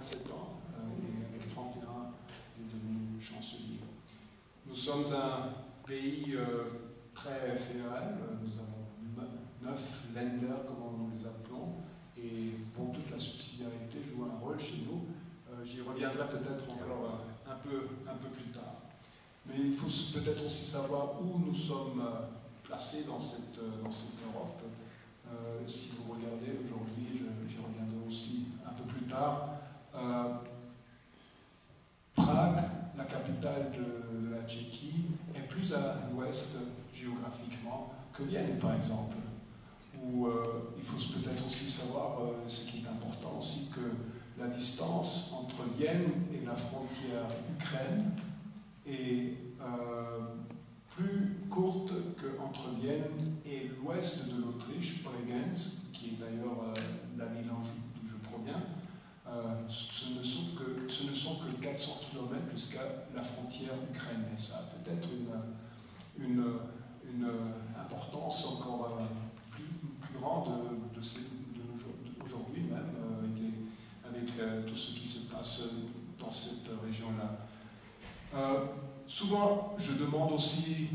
27 ans, et avec 31, il est devenu chancelier. Nous sommes un pays très fédéral, nous avons 9 Länder, comme nous les appelons, et bon, toute la subsidiarité joue un rôle chez nous. J'y reviendrai peut-être encore un peu plus tard. Mais il faut peut-être aussi savoir où nous sommes placés dans cette Europe. Si vous regardez aujourd'hui, j'y reviendrai aussi un peu plus tard, Prague, la capitale de la Tchéquie, est plus à l'ouest géographiquement que Vienne, par exemple. Où il faut peut-être aussi savoir, ce qui est important aussi, que la distance entre Vienne et la frontière Ukraine est plus courte qu'entre Vienne et l'ouest de l'Autriche, Bregenz, qui est d'ailleurs la ville d'où je proviens. Ce ne sont que 400 km jusqu'à la frontière ukrainienne. Et ça a peut-être une importance encore plus grande d'aujourd'hui même, avec tout ce qui se passe dans cette région-là. Souvent, je demande aussi,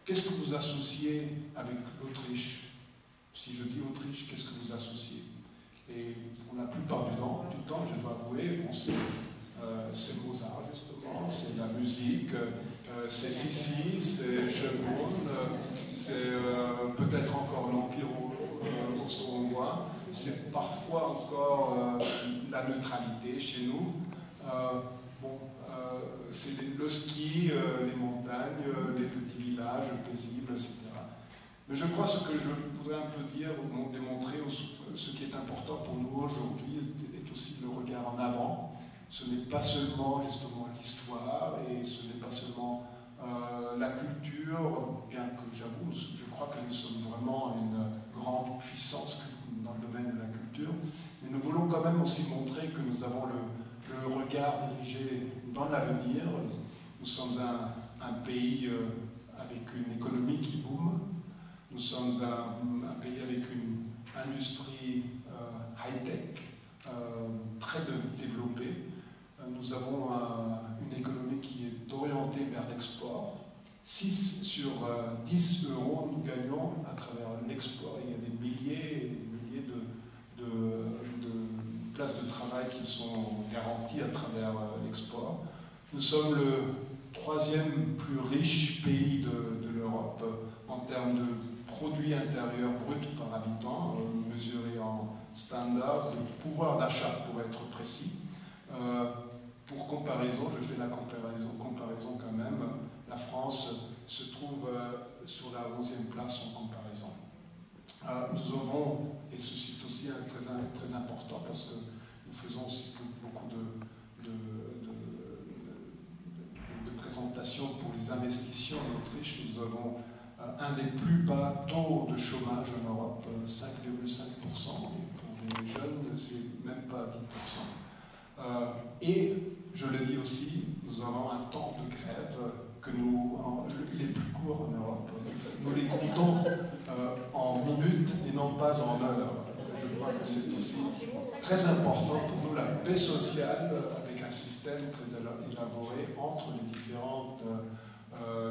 qu'est-ce que vous associez avec l'Autriche? Si je dis Autriche, qu'est-ce que vous associez? Et pour la plupart du temps, je dois avouer, bon, c'est Mozart justement, c'est la musique, c'est Sissi, c'est Schönbrunn, c'est peut-être encore l'Empire austro-hongrois, c'est parfois encore la neutralité chez nous. C'est le ski, les montagnes, les petits villages paisibles, etc. Mais je crois ce que je voudrais un peu dire ou démontrer, ce qui est important pour nous aujourd'hui est aussi le regard en avant. Ce n'est pas seulement justement l'histoire et ce n'est pas seulement la culture, bien que j'avoue, je crois que nous sommes vraiment une grande puissance dans le domaine de la culture, mais nous voulons quand même aussi montrer que nous avons le regard dirigé dans l'avenir. Nous sommes un pays avec une économie qui boom. Nous sommes un pays avec une industrie high-tech très développée. Nous avons une économie qui est orientée vers l'export. 6 sur 10 euros nous gagnons à travers l'export. Il y a des milliers et des milliers de places de travail qui sont garanties à travers l'export. Nous sommes le 3e plus riche pays de l'Europe en termes de produit intérieur brut par habitant, mesuré en standard, de pouvoir d'achat pour être précis. Pour comparaison, je fais la comparaison quand même, la France se trouve sur la 11e place en comparaison. Nous avons, et ceci est aussi très important parce que nous faisons aussi beaucoup de présentations pour les investissements en Autriche. Nous avons un des plus bas taux de chômage en Europe, 5,5%, et pour les jeunes, c'est même pas 10%. Et, je le dis aussi, nous avons un temps de grève que les plus courts en Europe. Nous les comptons en minutes et non pas en heures. Je crois que c'est aussi très important pour nous, la paix sociale, avec un système très élaboré entre les différents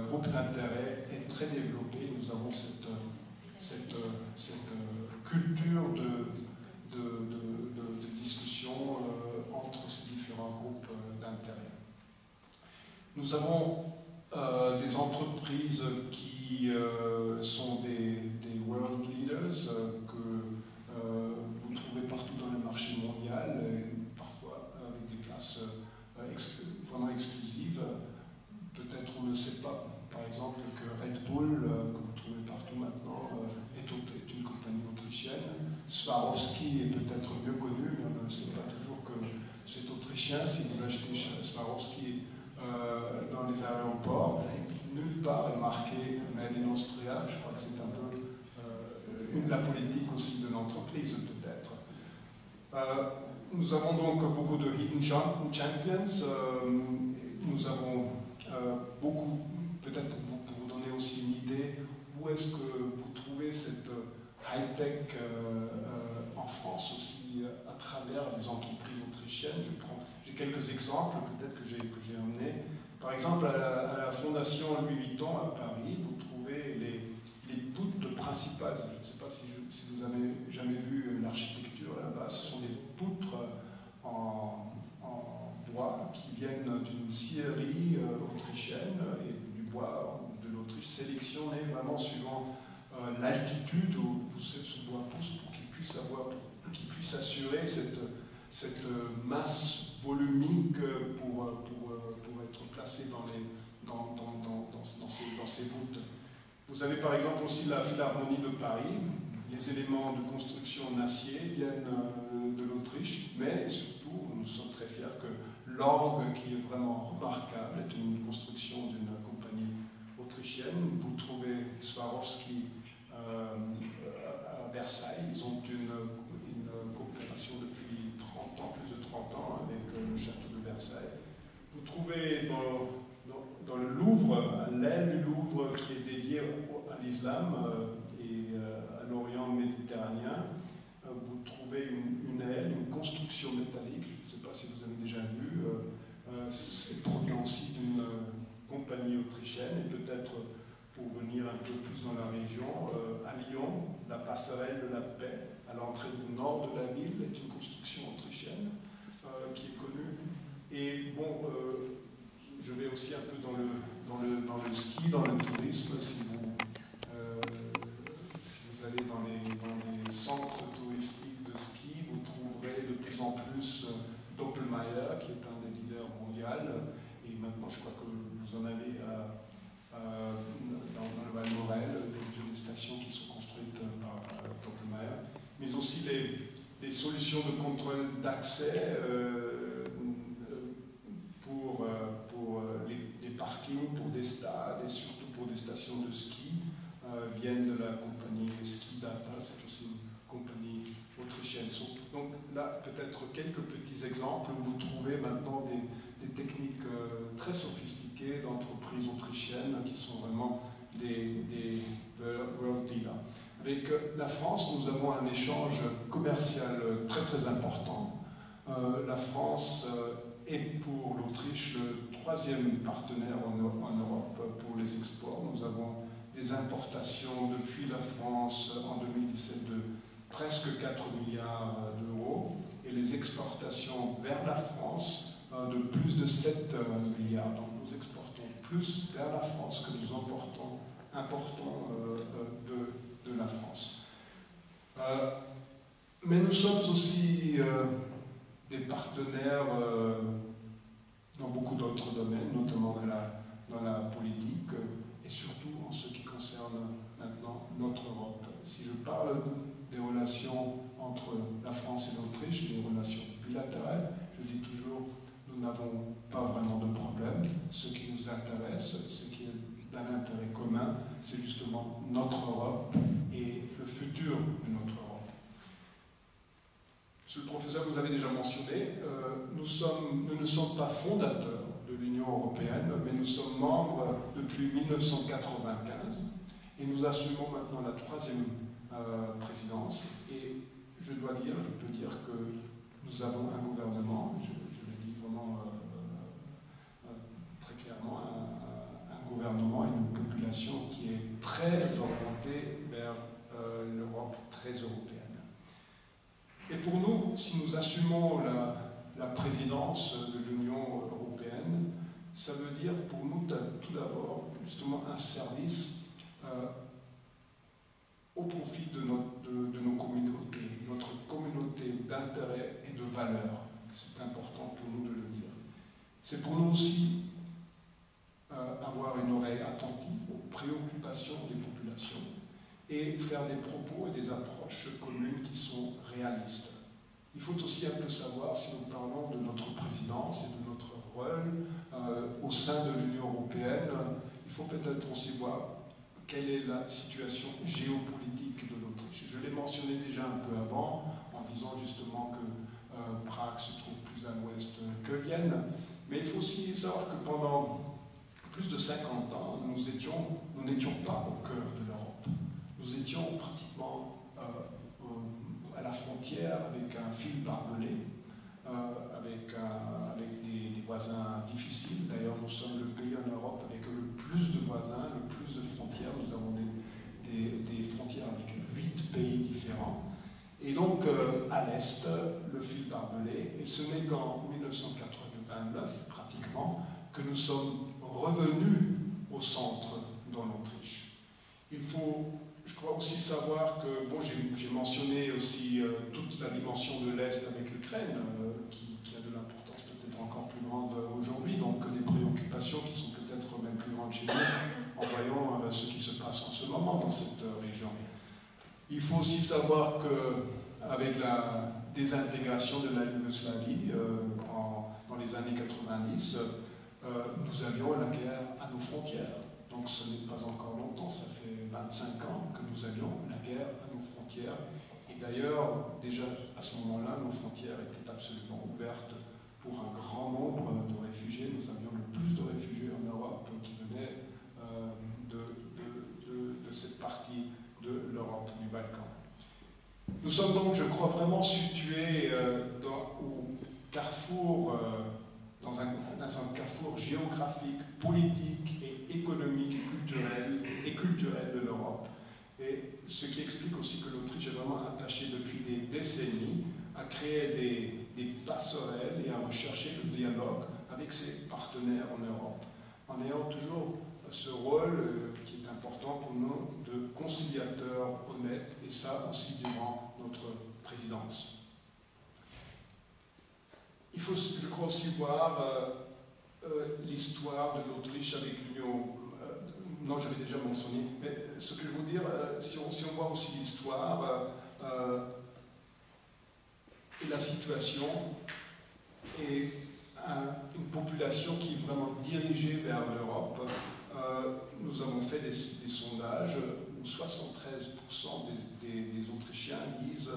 groupes d'intérêt est très développé. Nous avons cette culture de discussion entre ces différents groupes d'intérêt. Nous avons des entreprises qui sont des world leaders que vous trouvez partout dans le marché mondial, et parfois avec des places vraiment exclusives. Peut-être on ne sait pas, par exemple, que Red Bull, que vous trouvez partout maintenant, est une compagnie autrichienne. Swarovski est peut-être mieux connu, mais on ne sait pas toujours que c'est autrichien. Si vous achetez Swarovski dans les aéroports, nulle part est marqué Made in Austria. Je crois que c'est un peu la politique aussi de l'entreprise, peut-être. Nous avons donc beaucoup de hidden champions. Nous avons beaucoup, peut-être pour vous donner aussi une idée, où est-ce que vous trouvez cette high-tech en France aussi à travers des entreprises autrichiennes. J'ai quelques exemples peut-être que j'ai emmenés. Par exemple, à la Fondation Louis Vuitton à Paris, vous trouvez les poutres principales. Je ne sais pas si vous avez jamais vu l'architecture là-bas. Ce sont des poutres en bois qui viennent d'une scierie autrichienne et du bois de l'Autriche, sélectionné vraiment suivant l'altitude où ce bois pousse pour qu'il puisse assurer cette masse volumique pour être placé dans ces voûtes. Vous avez par exemple aussi la Philharmonie de Paris. Les éléments de construction en acier viennent de l'Autriche, mais surtout, nous sommes très fiers que l'orgue, qui est vraiment remarquable, est une construction d'une compagnie autrichienne. Vous trouvez Swarovski à Versailles. Ils ont une coopération depuis 30 ans, plus de 30 ans, avec le château de Versailles. Vous trouvez dans le Louvre, à l'aile du Louvre, qui est dédié à l'islam et à l'Orient méditerranéen, vous trouvez une aile, une construction métallique. Je ne sais pas si vous avez déjà vu. C'est produit aussi d'une compagnie autrichienne, et peut-être pour venir un peu plus dans la région, à Lyon, la passerelle de la paix, à l'entrée du nord de la ville, est une construction autrichienne qui est connue. Et bon, je vais aussi un peu dans le ski, dans le tourisme. Si vous allez dans les centres touristiques de ski, vous trouverez de plus en plus Doppelmayr, qui est un des leaders mondiaux. Et maintenant, je crois que vous en avez dans le Val-Morel, des stations qui sont construites par Doppelmayr, mais aussi les solutions de contrôle d'accès pour les parkings, pour des stades et surtout pour des stations de ski viennent de la compagnie Ski Data. C'est aussi une compagnie autrichienne. Donc là, peut-être quelques petits exemples où vous trouvez maintenant des techniques très sophistiquées d'entreprises autrichiennes qui sont vraiment des world dealers. Avec la France, nous avons un échange commercial très très important. La France est pour l'Autriche le troisième partenaire en Europe pour les exports. Nous avons des importations depuis la France en 2017 de presque 4 milliards d'euros et les exportations vers la France de plus de 7 milliards. Donc nous exportons plus vers la France que nous importons de la France. Mais nous sommes aussi des partenaires dans beaucoup d'autres domaines, notamment dans la politique et surtout en ce qui concerne maintenant notre Europe. Si je parle des relations entre la France et l'Autriche, des relations bilatérales, je dis toujours, nous n'avons pas vraiment de problème. Ce qui nous intéresse, ce qui est d'un intérêt commun, c'est justement notre Europe et le futur de notre Europe. Monsieur le professeur, vous avez déjà mentionné, nous ne sommes pas fondateurs de l'Union européenne, mais nous sommes membres depuis 1995 et nous assumons maintenant la troisième présidence. Et je dois dire, je peux dire que nous avons un gouvernement, je le dis vraiment très clairement, un gouvernement et une population qui est très orientée vers l'Europe, très européenne. Et pour nous, si nous assumons la présidence de l'Union européenne, ça veut dire pour nous tout d'abord justement un service au profit de nos communautés, notre communauté d'intérêts et de valeurs. C'est important pour nous de le dire. C'est pour nous aussi avoir une oreille attentive aux préoccupations des populations et faire des propos et des approches communes qui sont réalistes. Il faut aussi un peu savoir, si nous parlons de notre présidence et de notre rôle au sein de l'Union européenne, il faut peut-être aussi voir quelle est la situation géopolitique de l'Autriche. Je l'ai mentionné déjà un peu avant, en disant justement que Prague se trouve plus à l'ouest que Vienne, mais il faut aussi savoir que pendant plus de 50 ans, nous n'étions pas au cœur de l'Europe. Nous étions pratiquement à la frontière frontière avec un fil barbelé, avec des voisins difficiles. D'ailleurs, nous sommes le pays en Europe avec le plus de voisins, le plus de frontières. Nous avons des frontières avec 8 pays différents. Et donc, à l'est, le fil barbelé, et ce n'est qu'en 1989, pratiquement, que nous sommes revenus au centre dans l'Autriche. Il faut, je crois, aussi savoir que, bon, j'ai mentionné aussi toute la dimension de l'Est avec l'Ukraine, qui a de l'importance peut-être encore plus grande aujourd'hui, donc des préoccupations qui sont peut-être même plus grandes chez nous, en voyant ce qui se passe en ce moment dans cette région. Il faut aussi savoir qu'avec la désintégration de la Yougoslavie dans les années 90, nous avions la guerre à nos frontières. Donc ce n'est pas encore longtemps, ça fait 25 ans que nous avions la guerre à nos frontières. Et d'ailleurs, déjà à ce moment-là, nos frontières étaient absolument ouvertes pour un grand nombre de réfugiés. Nous avions le plus de réfugiés en Europe qui venaient de cette partie de l'Europe, du Balkan. Nous sommes donc, je crois, vraiment situés au carrefour, dans un carrefour géographique, politique et économique et culturel de l'Europe. Et ce qui explique aussi que l'Autriche est vraiment attachée depuis des décennies à créer des passerelles et à rechercher le dialogue avec ses partenaires en Europe, en ayant toujours ce rôle qui est important pour nous de conciliateur honnête, et ça aussi durant notre présidence. Il faut, je crois, aussi voir l'histoire de l'Autriche avec l'Union. Non, j'avais déjà mentionné, mais ce que je veux dire, si on voit aussi l'histoire et la situation et une population qui est vraiment dirigée vers l'Europe, nous avons fait des sondages où 73% des Autrichiens disent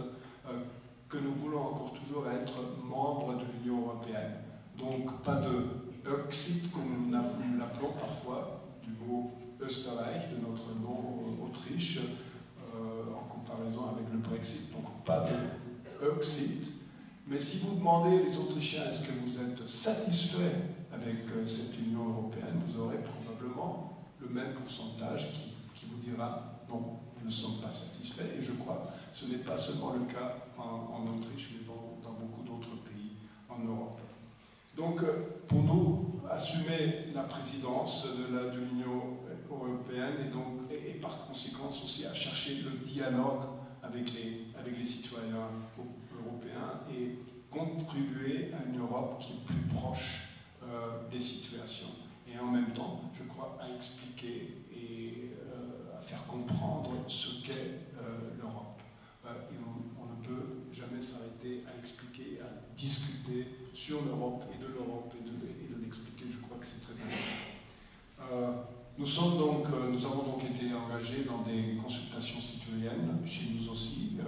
que nous voulons encore toujours être membres de l'Union européenne. Donc pas de Exit, comme nous l'appelons parfois, du mot Österreich, de notre nom Autriche, en comparaison avec le Brexit. Donc pas de Exit. Mais si vous demandez les Autrichiens, est-ce que vous êtes satisfaits avec cette Union européenne, vous aurez probablement le même pourcentage qui vous dira non, nous ne sommes pas satisfaits. Et je crois que ce n'est pas seulement le cas en Autriche, mais dans beaucoup d'autres pays en Europe. Donc, pour nous, assumer la présidence de l'Union européenne et par conséquent aussi à chercher le dialogue avec les citoyens européens et contribuer à une Europe qui est plus proche des situations. Et en même temps, je crois, à expliquer et à faire comprendre ce qu'est l'Europe. Et on ne peut jamais s'arrêter à expliquer, à discuter sur l'Europe et de l'expliquer. Je crois que c'est très important. Nous avons donc été engagés dans des consultations citoyennes, chez nous aussi.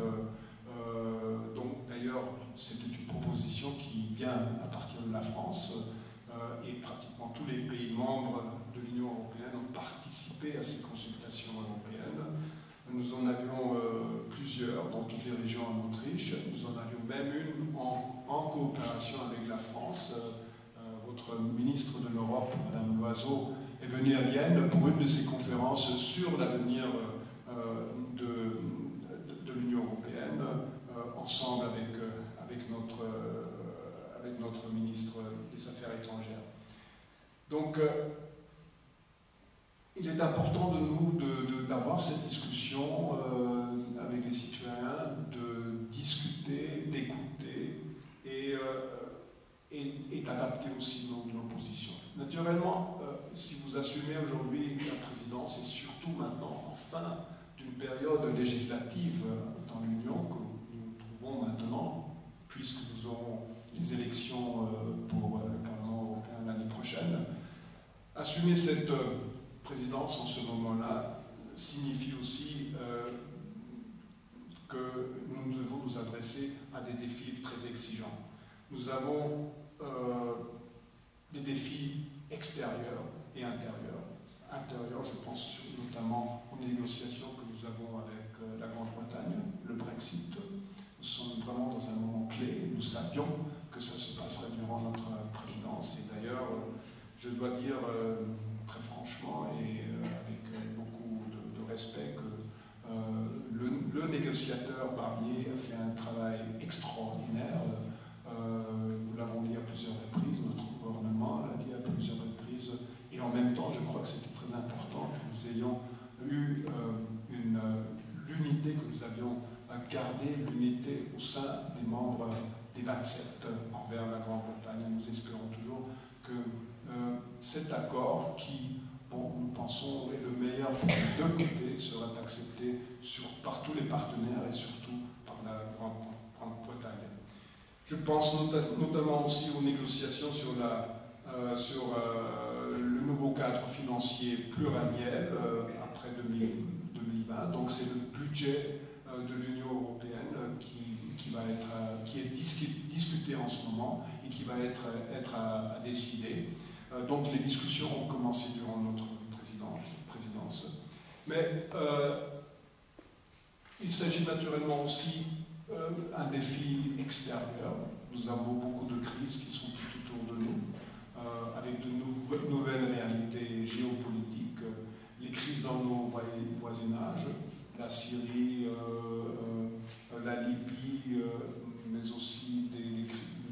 Donc d'ailleurs, c'était une proposition qui vient à partir de la France, et pratiquement tous les pays membres de l'Union européenne ont participé à ces consultations européennes. Nous en avions plusieurs dans toutes les régions en Autriche. Nous en avions même une en coopération avec la France. Votre ministre de l'Europe, Madame Loiseau, est venue à Vienne pour une de ces conférences sur l'avenir de l'Union européenne, ensemble avec notre ministre des Affaires étrangères. Donc, il est important de nous d'avoir cette discussion avec les citoyens, de discuter, d'écouter et d'adapter aussi nos positions. Naturellement, si vous assumez aujourd'hui la présidence, et surtout maintenant, en fin d'une période législative dans l'Union que nous trouvons maintenant, puisque nous aurons les élections pour le Parlement européen l'année prochaine, assumer cette présidence en ce moment-là signifie aussi que nous devons nous adresser à des défis très exigeants. Nous avons des défis extérieurs et intérieurs. Intérieurs, je pense notamment aux négociations que nous avons avec la Grande-Bretagne, le Brexit. Nous sommes vraiment savions que ça se passerait durant notre présidence. Et d'ailleurs, je dois dire très franchement et avec beaucoup de respect que le négociateur Barnier a fait un travail extraordinaire. Nous l'avons dit à plusieurs reprises, notre gouvernement l'a dit à plusieurs reprises, et en même temps, je crois que c'était très important que nous ayons eu l'unité, que nous avions gardé l'unité au sein des membres des 27 envers la Grande-Bretagne. Nous espérons toujours que cet accord, qui, bon, nous pensons, est le meilleur pour les deux côtés, sera accepté par tous les partenaires et surtout par la Grande-Bretagne. Je pense notamment aussi aux négociations sur le nouveau cadre financier pluriannuel après 2020. Donc c'est le budget de l'Union européenne qui est discuté en ce moment et qui va être à décider. Donc les discussions ont commencé durant notre présidence. Mais il s'agit naturellement aussi un défi extérieur. Nous avons beaucoup de crises qui sont tout autour de nous, avec de nouvelles réalités géopolitiques, les crises dans nos voisinages, la Syrie, la Libye, mais aussi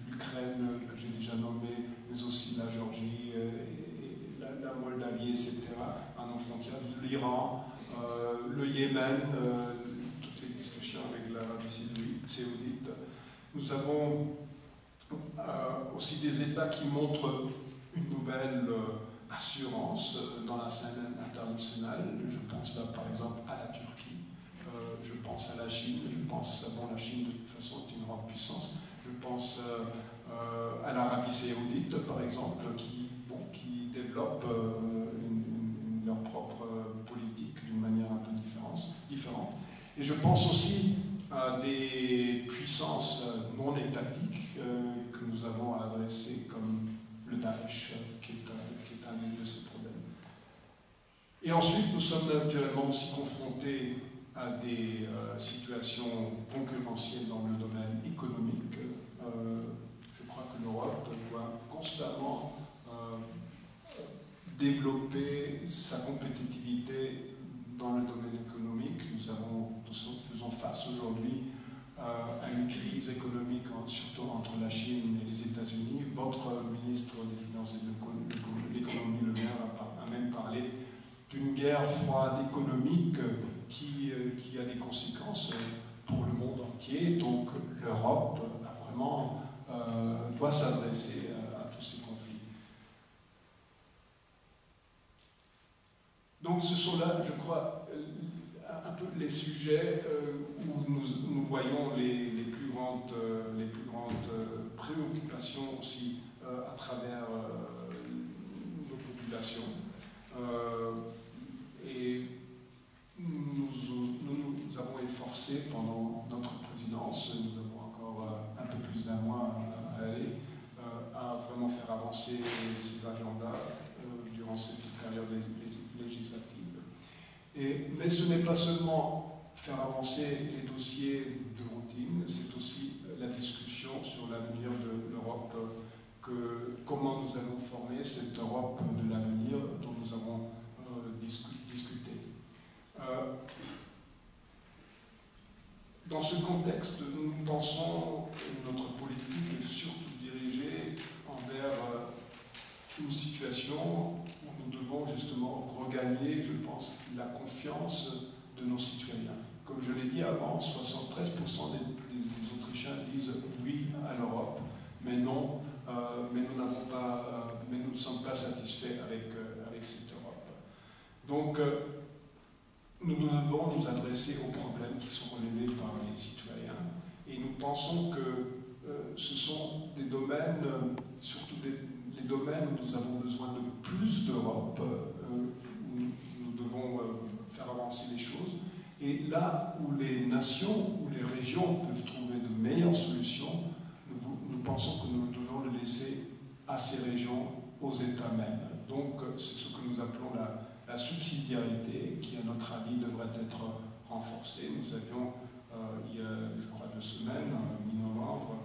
l'Ukraine que j'ai déjà nommée, mais aussi la Géorgie, et la Moldavie, etc., à nos frontières, l'Iran, le Yémen, toutes les discussions avec l'Arabie saoudite. Nous avons aussi des États qui montrent une nouvelle assurance dans la scène internationale. Je pense là par exemple à la Turquie, je pense à la Chine, je pense, bon, la Chine de toute façon est une grande puissance, je pense à l'Arabie saoudite par exemple, qui développe leur propre politique d'une manière un peu différente. Et je pense aussi à des puissances non étatiques que nous avons à adresser, comme le Daesh, qui est un de ces problèmes. Et ensuite, nous sommes naturellement aussi confrontés à des situations concurrentielles dans le domaine économique. Je crois que l'Europe doit constamment développer sa compétitivité dans le domaine économique. Nous faisons face aujourd'hui à une crise économique, surtout entre la Chine et les États-Unis. Votre ministre des Finances et de l'économie, Le Maire, a même parlé d'une guerre froide économique qui a des conséquences pour le monde entier. Donc l'Europe doit s'adresser à tous ces conflits. Donc ce sont là, je crois, un peu les sujets où nous voyons les plus grandes préoccupations aussi à travers nos populations. Et nous avons efforcé pendant notre présidence, nous avons encore un peu plus d'un mois à aller, à vraiment faire avancer ces agendas durant cette période législative. Mais ce n'est pas seulement faire avancer les dossiers de routine, c'est aussi la discussion sur l'avenir de l'Europe, comment nous allons former cette Europe de l'avenir dont nous avons discuté. Dans ce contexte, nous pensons que notre politique est surtout dirigée envers une situation où nous devons justement regagner, je pense, la confiance de nos citoyens. Comme je l'ai dit avant, 73% des Autrichiens disent oui à l'Europe, mais non, mais nous ne sommes pas satisfaits avec cette Europe. Donc, nous devons nous adresser aux problèmes qui sont relevés par les citoyens, et nous pensons que ce sont des domaines, surtout les domaines où nous avons besoin de plus d'Europe, où nous devons faire avancer les choses, et là où les nations, où les régions peuvent trouver de meilleures solutions, nous pensons que nous devons le laisser à ces régions, aux États mêmes. Donc c'est ce que nous appelons la subsidiarité, qui à notre avis devrait être renforcée. Nous avions, il y a, je crois, 2 semaines, mi-novembre,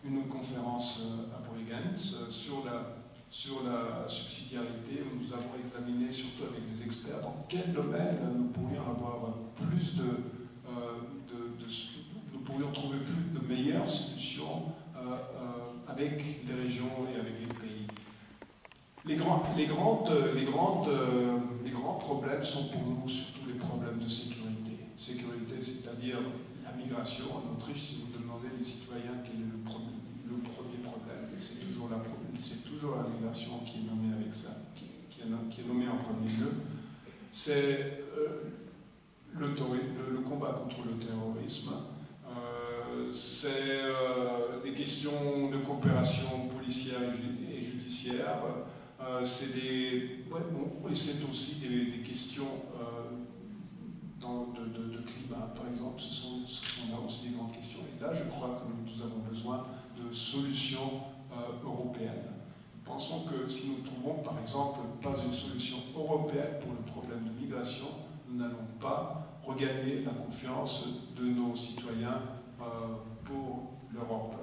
une conférence à Bregenz sur la subsidiarité, où nous avons examiné, surtout avec des experts, dans quel domaine nous pourrions avoir plus nous pourrions trouver plus de meilleures solutions avec les régions et avec les pays. Les grands problèmes sont pour nous surtout les problèmes de sécurité. Sécurité, c'est-à-dire la migration. En Autriche, si vous demandez les citoyens quel est le premier problème, c'est toujours la migration qui est nommée avec ça, qui est nommée en premier lieu. C'est le combat contre le terrorisme. C'est des questions de coopération policière et judiciaire. C'est aussi des questions de climat, par exemple. Ce sont là aussi des grandes questions. Et là, je crois que nous avons besoin de solutions européennes. Nous pensons que si nous ne trouvons, par exemple, pas une solution européenne pour le problème de migration, nous n'allons pas regagner la confiance de nos citoyens pour l'Europe.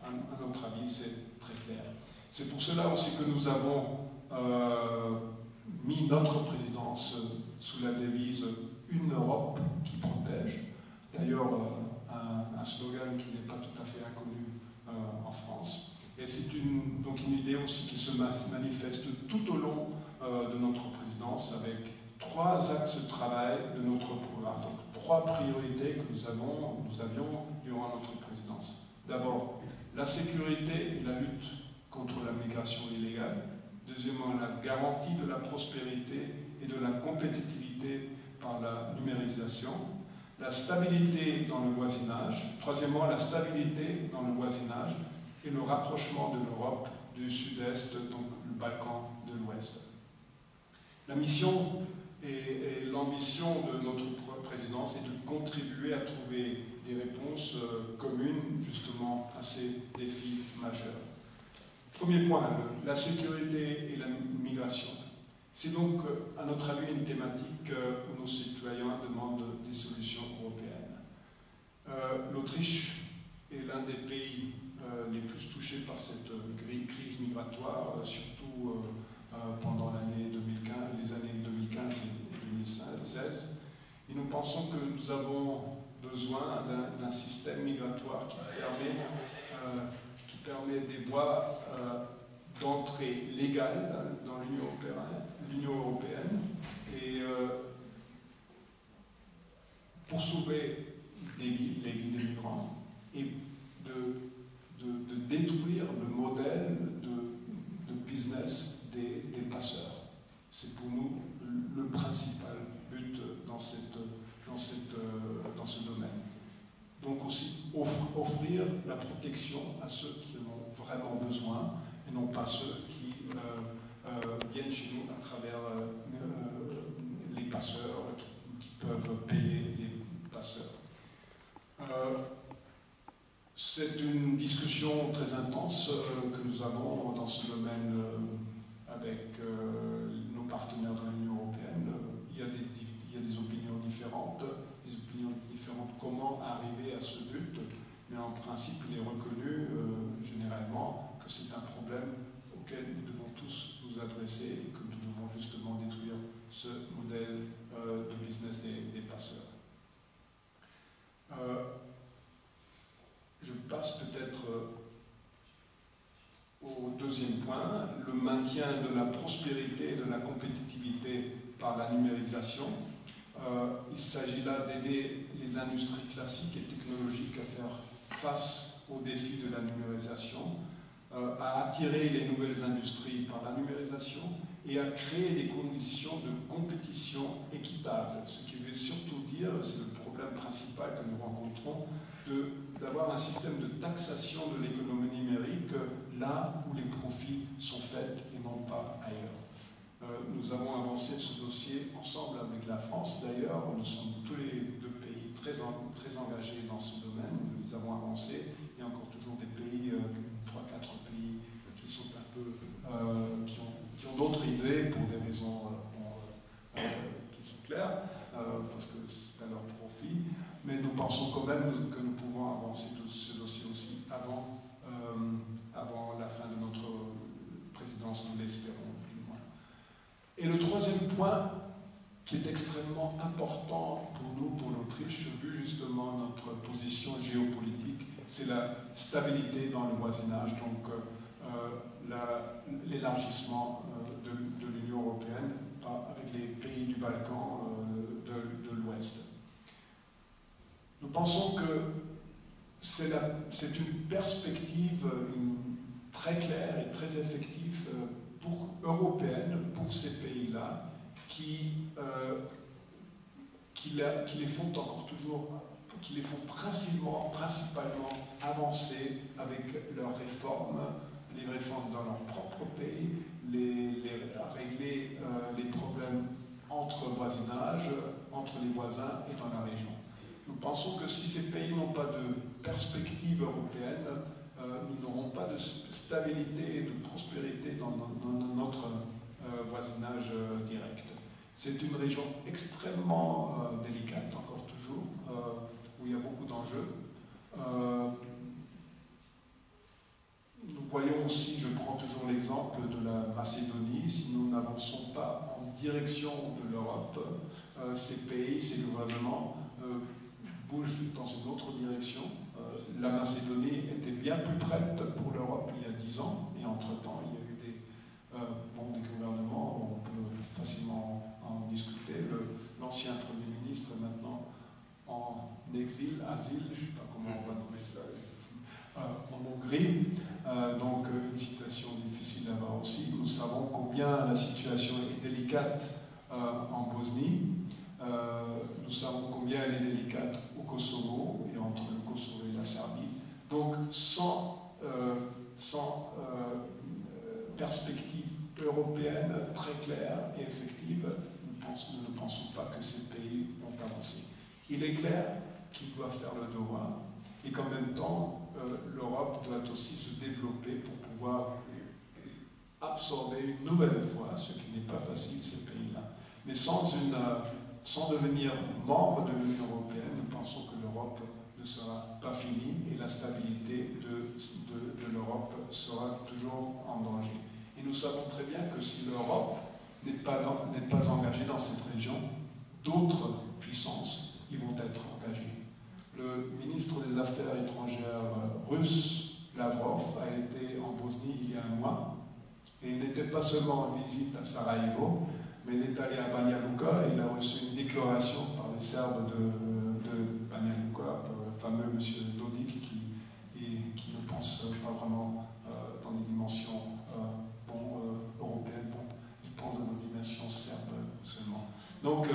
À notre avis, c'est très clair. C'est pour cela aussi que nous avons mis notre présidence sous la devise « Une Europe qui protège ». D'ailleurs, un slogan qui n'est pas tout à fait inconnu en France. Et c'est donc une idée aussi qui se manifeste tout au long de notre présidence avec 3 axes de travail de notre programme. Donc 3 priorités que nous avions durant notre présidence. D'abord, la sécurité et la lutte contre la migration illégale. Deuxièmement, la garantie de la prospérité et de la compétitivité par la numérisation. La stabilité dans le voisinage. Troisièmement, la stabilité dans le voisinage et le rapprochement de l'Europe du sud-est, donc le Balkan de l'ouest. La mission et l'ambition de notre présidence est de contribuer à trouver des réponses communes justement à ces défis majeurs. Premier point, la sécurité et la migration. C'est donc, à notre avis, une thématique où nos citoyens demandent des solutions européennes. L'Autriche est l'un des pays les plus touchés par cette crise migratoire, surtout pendant l'année 2015, les années 2015 et 2016. Et nous pensons que nous avons besoin d'un système migratoire qui permet des voies d'entrée légale dans l'Union européenne et pour sauver les vies des migrants et de détruire le modèle de business des passeurs. C'est pour nous le principal but dans ce domaine. Donc aussi offrir la protection à ceux qui en ont vraiment besoin et non pas ceux qui viennent chez nous à travers les passeurs qui peuvent payer les passeurs. C'est une discussion très intense que nous avons dans ce domaine avec nos partenaires de l'Union européenne. Il y a des opinions différentes comment arriver à ce but, mais en principe il est reconnu généralement que c'est un problème auquel nous devons tous nous adresser et que nous devons justement détruire ce modèle de business des passeurs. Je passe peut-être au deuxième point, le maintien de la prospérité et de la compétitivité par la numérisation. Il s'agit là d'aider les industries classiques et technologiques à faire face aux défis de la numérisation, à attirer les nouvelles industries par la numérisation et à créer des conditions de compétition équitable. Ce qui veut surtout dire, c'est le problème principal que nous rencontrons, d'avoir un système de taxation de l'économie numérique là où les profits sont faits et non pas ailleurs. Nous avons avancé ce dossier ensemble avec la France d'ailleurs. Nous sommes tous les 2 pays très engagés dans ce domaine. Nous avons avancé. Il y a encore toujours des pays, 3-4 pays qui sont un peu, qui ont d'autres idées pour des raisons qui sont claires, parce que c'est à leur profit. Mais nous pensons quand même que nous pouvons avancer ce dossier aussi avant avant la fin de notre présidence, nous l'espérons plus ou moins. Et le troisième point, qui est extrêmement important pour nous, pour l'Autriche, vu justement notre position géopolitique, c'est la stabilité dans le voisinage, donc l'élargissement de l'Union européenne avec les pays du Balkan de l'Ouest. Nous pensons que c'est une perspective très claire et très effective européenne pour ces pays-là qui les font encore toujours, qui les font principalement avancer avec leurs réformes, les réformes dans leur propre pays, régler les problèmes entre voisinage, entre les voisins et dans la région. Nous pensons que si ces pays n'ont pas de perspective européenne, nous n'aurons pas de stabilité et de prospérité dans notre voisinage direct. C'est une région extrêmement délicate, encore toujours, où il y a beaucoup d'enjeux. Nous voyons aussi, je prends toujours l'exemple de la Macédonie, si nous n'avançons pas en direction de l'Europe, ces pays, ces gouvernements bougent dans une autre direction. La Macédonie était bien plus prête pour l'Europe il y a 10 ans, et entre-temps, il y a eu des gouvernements, on peut facilement en discuter. L'ancien Premier ministre est maintenant en exil, asile, je ne sais pas comment on va nommer ça, en Hongrie. Donc une situation difficile là-bas aussi. Nous savons combien la situation est délicate en Bosnie. Nous savons combien elle est délicate au Kosovo et entre le Kosovo et la Serbie. Donc sans perspective européenne très claire et effective, nous ne pensons pas que ces pays vont avancer. Il est clair qu'ils doivent faire le devoir et qu'en même temps, l'Europe doit aussi se développer pour pouvoir absorber une nouvelle fois, ce qui n'est pas facile, ces pays-là. Mais sans devenir membre de l'Union européenne, nous pensons que l'Europe ne sera pas finie et la stabilité de l'Europe sera toujours en danger. Et nous savons très bien que si l'Europe n'est pas engagée dans cette région, d'autres puissances y vont être engagées. Le ministre des Affaires étrangères russe, Lavrov, a été en Bosnie il y a un mois, et il n'était pas seulement en visite à Sarajevo, mais il est allé à Banja Luka et il a reçu une déclaration par les Serbes de Banja Luka, le fameux monsieur Dodik, qui ne pense pas vraiment dans des dimensions européennes, il pense dans des dimensions serbes seulement. Donc,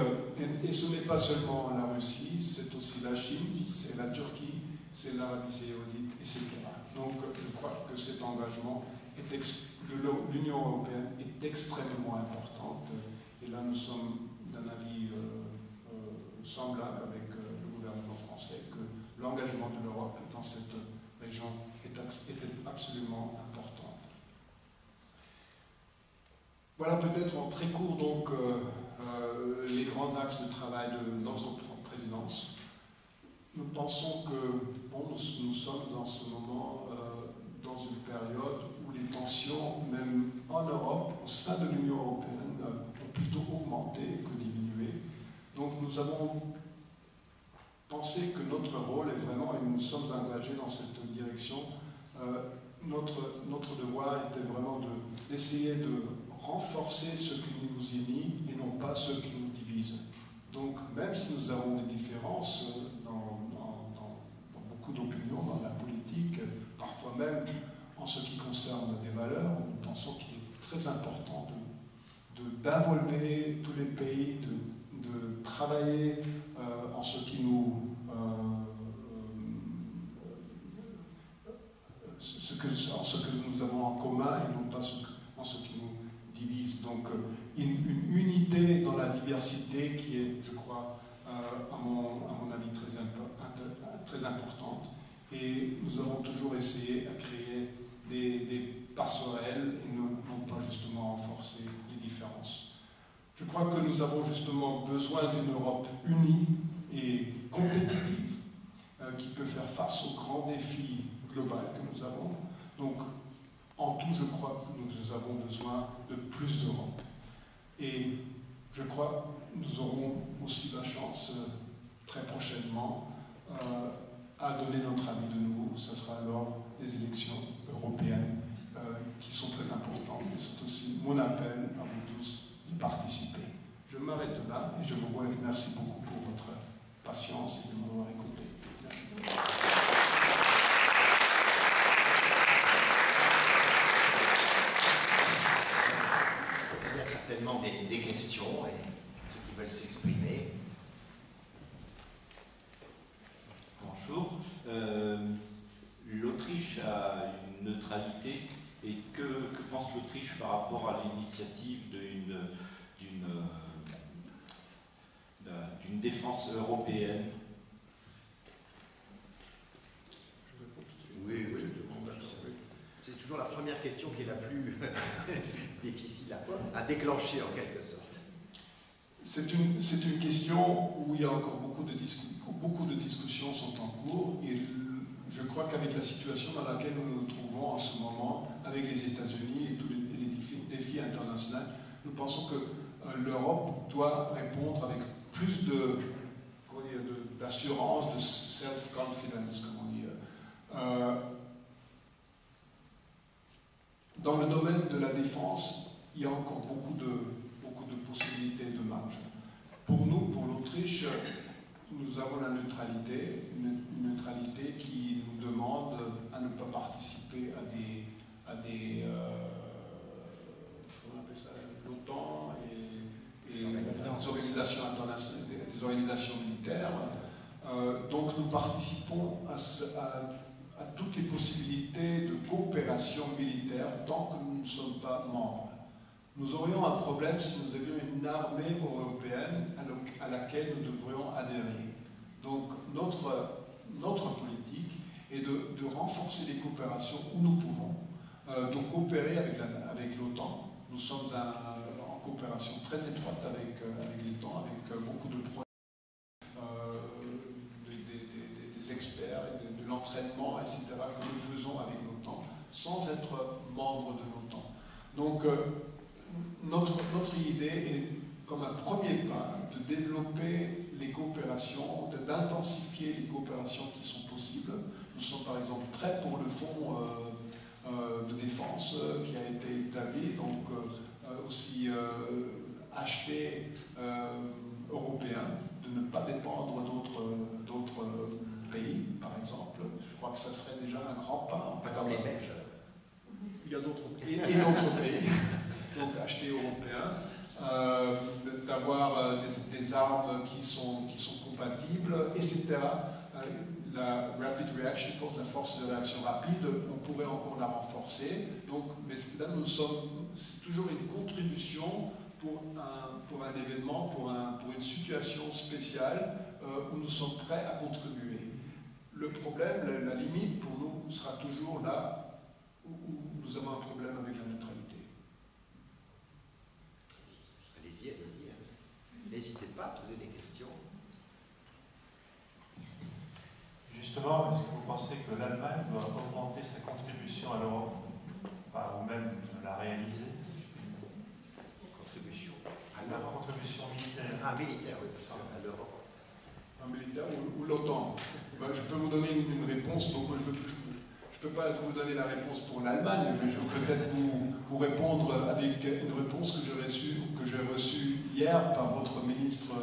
et ce n'est pas seulement la Russie, c'est aussi la Chine, c'est la Turquie, c'est l'Arabie saoudite, etc. Donc, je crois que cet engagement de l'Union européenne est extrêmement important. Et là, nous sommes d'un avis semblable avec le gouvernement français, que l'engagement de l'Europe dans cette région était absolument important. Voilà peut-être en très court donc les grands axes de travail de notre présidence. Nous pensons que nous sommes en ce moment dans une période où les tensions, même en Europe, au sein de l'Union européenne, ont plutôt augmenté que diminué. Donc nous avons pensé que notre rôle est vraiment, et nous sommes engagés dans cette direction, notre devoir était vraiment d'essayer de renforcer ce qui nous unit et non pas ce qui nous divise. Donc même si nous avons des différences dans beaucoup d'opinions, dans la politique, parfois même en ce qui concerne des valeurs, nous pensons qu'il est très important d'involver tous les pays, de travailler en ce qui nous en ce que nous avons en commun et non pas en ce qui nous divise. Donc une unité dans la diversité qui est, je crois, à mon avis, très importante. Et nous avons toujours essayé à créer des passerelles et non pas justement renforcer les différences. Je crois que nous avons justement besoin d'une Europe unie et compétitive qui peut faire face aux grands défis globaux que nous avons. Donc, en tout, je crois que nous avons besoin de plus d'Europe. Et je crois que nous aurons aussi la chance, très prochainement, à donner notre avis de nouveau. Ce sera lors des élections européennes qui sont très importantes. Et c'est aussi mon appel à vous tous de participer. Je m'arrête là et je vous remercie beaucoup pour votre patience et de m'avoir écouté. Merci. Il y a certainement des questions et ceux qui veulent s'exprimer. Bonjour. L'Autriche a une neutralité et que pense l'Autriche par rapport à l'initiative d'une défense européenne? Oui, oui, c'est toujours la première question qui est la plus difficile à déclencher en quelque sorte. C'est une question où il y a encore beaucoup de discussions sont en cours et je crois qu'avec la situation dans laquelle nous nous trouvons en ce moment, avec les États-Unis et tous les défis internationaux, nous pensons que l'Europe doit répondre avec plus d'assurance, de self-confidence, comme on dit. Dans le domaine de la défense, il y a encore beaucoup de possibilités de marge. Pour nous, pour l'Autriche, nous avons la neutralité, une neutralité qui nous demande à ne pas participer à des comment on appelle ça, l'OTAN et des organisations internationales, des organisations militaires. Donc nous participons à toutes les possibilités de coopération militaire tant que nous ne sommes pas membres. Nous aurions un problème si nous avions une armée européenne à laquelle nous devrions adhérer. Donc notre politique est de renforcer les coopérations où nous pouvons, de coopérer avec l'OTAN. Nous sommes en coopération très étroite avec l'OTAN, avec beaucoup de projets, des experts, de l'entraînement, etc., que nous faisons avec l'OTAN, sans être membre de l'OTAN. Donc, notre idée est, comme un premier pas, de développer les coopérations, d'intensifier les coopérations qui sont possibles. Nous sommes par exemple très pour le fonds de défense qui a été établi, donc aussi acheter européen, de ne pas dépendre d'autres pays, par exemple. Je crois que ça serait déjà un grand pas. Pas comme les Belges. Il y a d'autres pays. Et d'autres pays. Donc acheter européen, d'avoir des armes qui sont compatibles, etc. La Rapid Reaction Force, la force de réaction rapide, on pourrait encore la renforcer. Donc, mais là, c'est toujours une contribution pour un événement, pour une situation spéciale où nous sommes prêts à contribuer. Le problème, la limite pour nous sera toujours là où nous avons un problème avec la neutralité. Allez-y. N'hésitez pas à poser des questions. Justement, est-ce que vous pensez que l'Allemagne doit augmenter sa contribution à l'Europe, ou même la réaliser? Contribution à La l'Europe. contribution militaire. Ah, militaire, oui, parce qu'à l'Europe. Un militaire ou l'OTAN. Je peux vous donner une réponse, donc je ne peux pas vous donner la réponse pour l'Allemagne, mais je vais peut-être vous répondre avec une réponse que j'ai reçue hier par votre ministre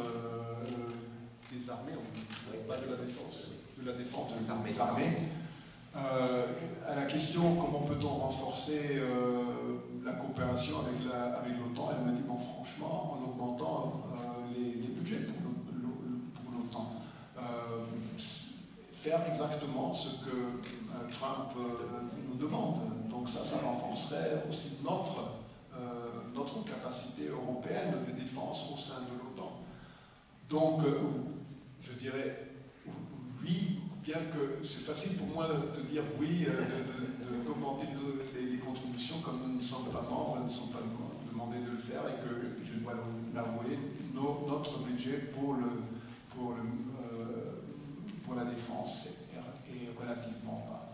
des Armées, pas de la Défense, des Armées. À la question comment peut-on renforcer la coopération avec l'OTAN, elle m'a dit bon, franchement, en augmentant les budgets pour l'OTAN. Faire exactement ce que Trump nous demande. Donc ça renforcerait aussi notre capacité européenne de défense au sein de l'OTAN. Donc, je dirais oui, bien que c'est facile pour moi de dire oui, d'augmenter les contributions, comme nous ne sommes pas membres, nous ne sommes pas demandés de le faire, et que, je dois l'avouer, notre budget pour la défense est relativement bas.